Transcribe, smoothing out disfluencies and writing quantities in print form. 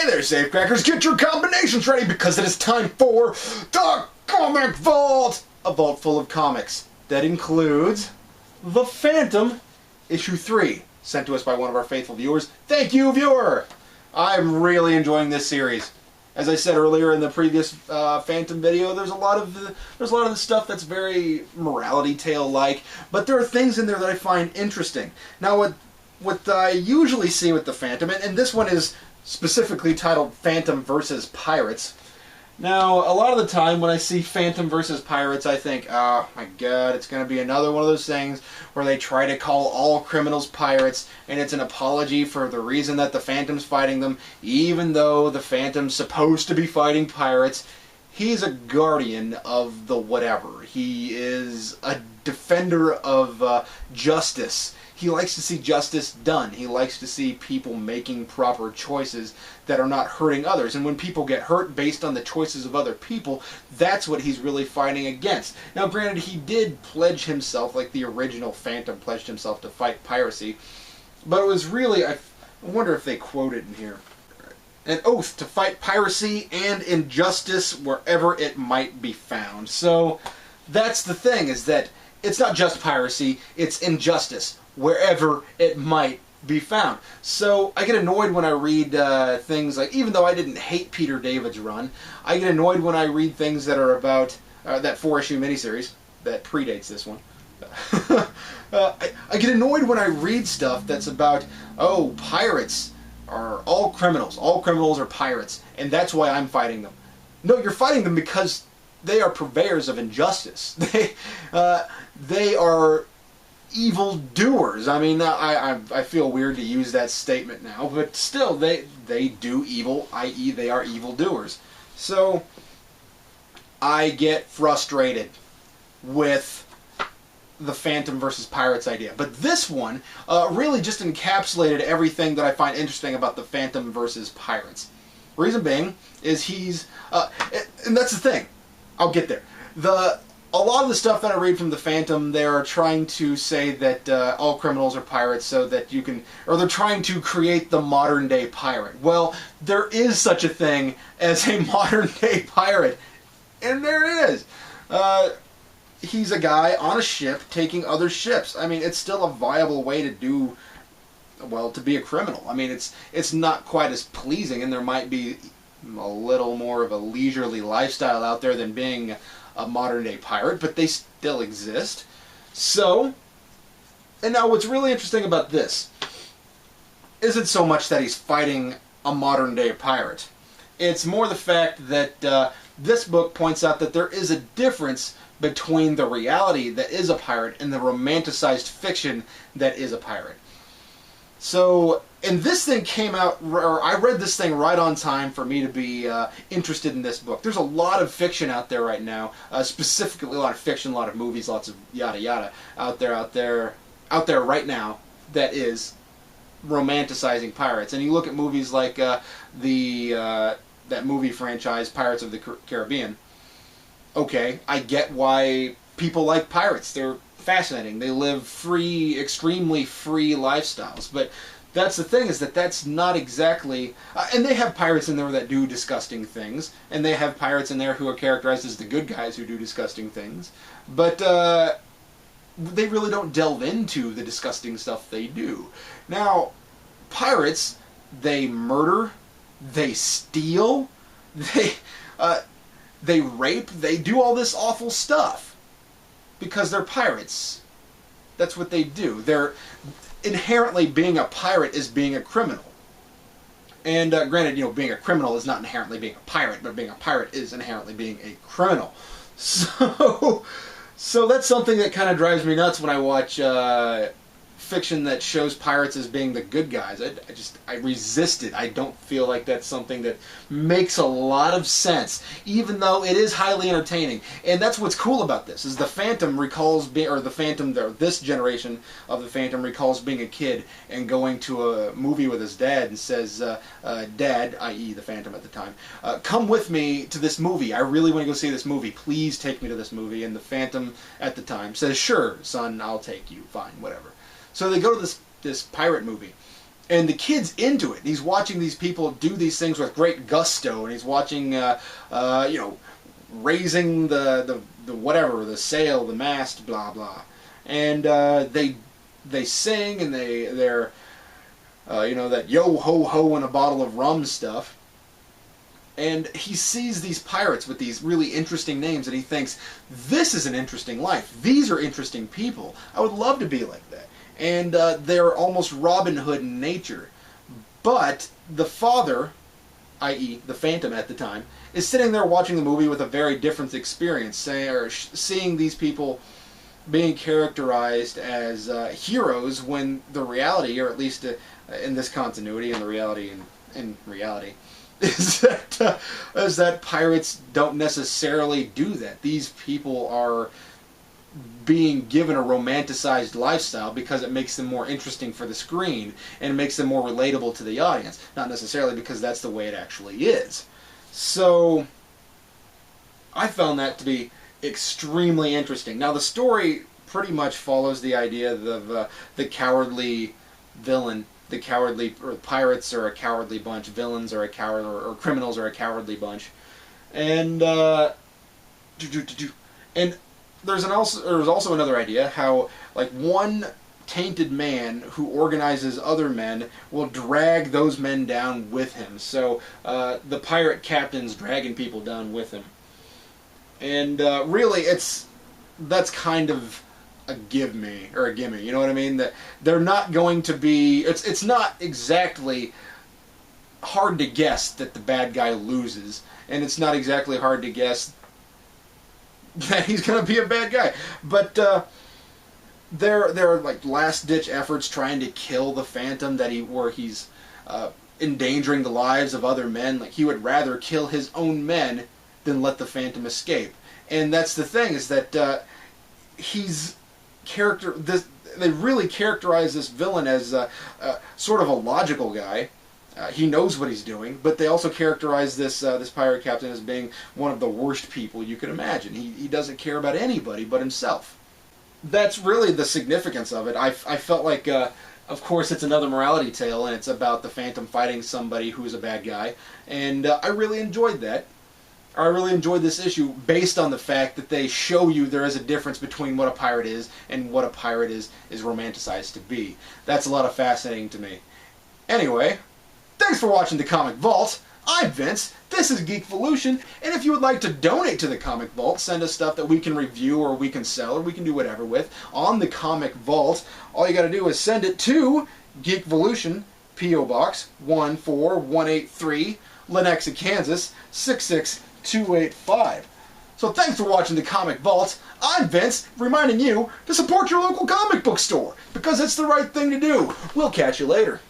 Hey there, Safecrackers, get your combinations ready because it is time for the Comic Vault! A vault full of comics that includes The Phantom, issue 3, sent to us by one of our faithful viewers. Thank you, viewer! I'm really enjoying this series. As I said earlier in the previous Phantom video, there's a lot of the stuff that's very morality tale-like, but there are things in there that I find interesting. Now, what I usually see with the Phantom, and this one is specifically titled Phantom versus Pirates. Now, a lot of the time when I see Phantom versus Pirates, I think, oh my god, it's going to be another one of those things where they try to call all criminals pirates, and it's an apology for the reason that the Phantom's fighting them, even though the Phantom's supposed to be fighting pirates. He's a guardian of the whatever. He is a defender of justice. He likes to see justice done. He likes to see people making proper choices that are not hurting others. And when people get hurt based on the choices of other people, that's what he's really fighting against. Now, granted, he did pledge himself, like the original Phantom pledged himself to fight piracy, but it was really, I wonder if they quote it in here, an oath to fight piracy and injustice wherever it might be found. So that's the thing, is that it's not just piracy, it's injustice wherever it might be found. So I get annoyed when I read things like, even though I didn't hate Peter David's run, I get annoyed when I read things that are about that 4-issue miniseries that predates this one. I get annoyed when I read stuff that's about, oh, pirates are all criminals are pirates, and that's why I'm fighting them. No, you're fighting them because they are purveyors of injustice. They are evil doers. I mean, I feel weird to use that statement now, but still, they do evil, i.e. they are evil doers. So I get frustrated with the Phantom versus Pirates idea. But this one really just encapsulated everything that I find interesting about the Phantom versus Pirates. Reason being is he's and that's the thing. I'll get there. A lot of the stuff that I read from the Phantom, they're trying to say that all criminals are pirates so that you can, or they're trying to create the modern day pirate. Well, there is such a thing as a modern day pirate, and there it is. He's a guy on a ship taking other ships. I mean, it's still a viable way to do, well, to be a criminal. I mean, it's not quite as pleasing, and there might be a little more of a leisurely lifestyle out there than being a modern-day pirate, but they still exist. So, and now what's really interesting about this isn't so much that he's fighting a modern-day pirate. It's more the fact that this book points out that there is a difference between the reality that is a pirate and the romanticized fiction that is a pirate. So, and this thing came out, or I read this thing right on time for me to be interested in this book. There's a lot of fiction out there right now, specifically a lot of fiction, a lot of movies, lots of yada yada out there right now that is romanticizing pirates. And you look at movies like that movie franchise, Pirates of the Caribbean. Okay, I get why people like pirates. They're fascinating. They live free, extremely free lifestyles. But that's the thing, is that that's not exactly... and they have pirates in there that do disgusting things, and they have pirates in there who are characterized as the good guys who do disgusting things. But they really don't delve into the disgusting stuff they do. Now, pirates, they murder, they steal, they rape, they do all this awful stuff because they're pirates. That's what they do. They're inherently, being a pirate is being a criminal. And granted, you know, being a criminal is not inherently being a pirate, but being a pirate is inherently being a criminal. So that's something that kind of drives me nuts when I watch fiction that shows pirates as being the good guys. I resist it. I don't feel like that's something that makes a lot of sense, even though it is highly entertaining. And that's what's cool about this, is the Phantom recalls being, or the Phantom, this generation of the Phantom recalls being a kid and going to a movie with his dad and says, Dad, i.e. the Phantom at the time, come with me to this movie. I really want to go see this movie. Please take me to this movie. And the Phantom at the time says, sure, son, I'll take you. Fine, whatever. So they go to this pirate movie, And the kid's into it. He's watching these people do these things with great gusto, and he's watching, you know, raising the whatever, the sail, the mast, blah blah. And they sing, and they're you know, that yo ho ho and a bottle of rum stuff. And he sees these pirates with these really interesting names, and he thinks, this is an interesting life. These are interesting people. I would love to be like that. And they're almost Robin Hood in nature. But the father, i.e. the Phantom at the time, is sitting there watching the movie with a very different experience, seeing these people being characterized as heroes when the reality, or at least in this continuity, and the reality in reality, is that pirates don't necessarily do that. These people are being given a romanticized lifestyle because it makes them more interesting for the screen and it makes them more relatable to the audience, not necessarily because that's the way it actually is. So I found that to be extremely interesting. Now the story pretty much follows the idea of the cowardly villain. The cowardly, or pirates are a cowardly bunch, villains are a coward, or criminals are a cowardly bunch, and and there's also another idea how, like, one tainted man who organizes other men will drag those men down with him. So the pirate captain's dragging people down with him, and really that's kind of a gimme, you know what I mean? That they're not going to be, it's not exactly hard to guess that the bad guy loses, and it's not exactly hard to guess that he's going to be a bad guy. But they're like last-ditch efforts trying to kill the Phantom, where he's endangering the lives of other men. Like, he would rather kill his own men than let the Phantom escape. And that's the thing, is that they really characterize this villain as sort of a logical guy. He knows what he's doing, but they also characterize this pirate captain as being one of the worst people you could imagine. He doesn't care about anybody but himself. That's really the significance of it. I felt like, of course, it's another morality tale, and it's about the Phantom fighting somebody who's a bad guy, and I really enjoyed that. I really enjoyed this issue based on the fact that they show you there is a difference between what a pirate is and what a pirate is romanticized to be. That's a lot of fascinating to me. Anyway, thanks for watching The Comic Vault. I'm Vince, this is Geekvolution, and if you would like to donate to The Comic Vault, send us stuff that we can review or we can sell or we can do whatever with on The Comic Vault, all you gotta do is send it to Geekvolution, P.O. Box 14183, Lenexa, Kansas 66285. So thanks for watching The Comic Vault. I'm Vince, reminding you to support your local comic book store, because it's the right thing to do. We'll catch you later.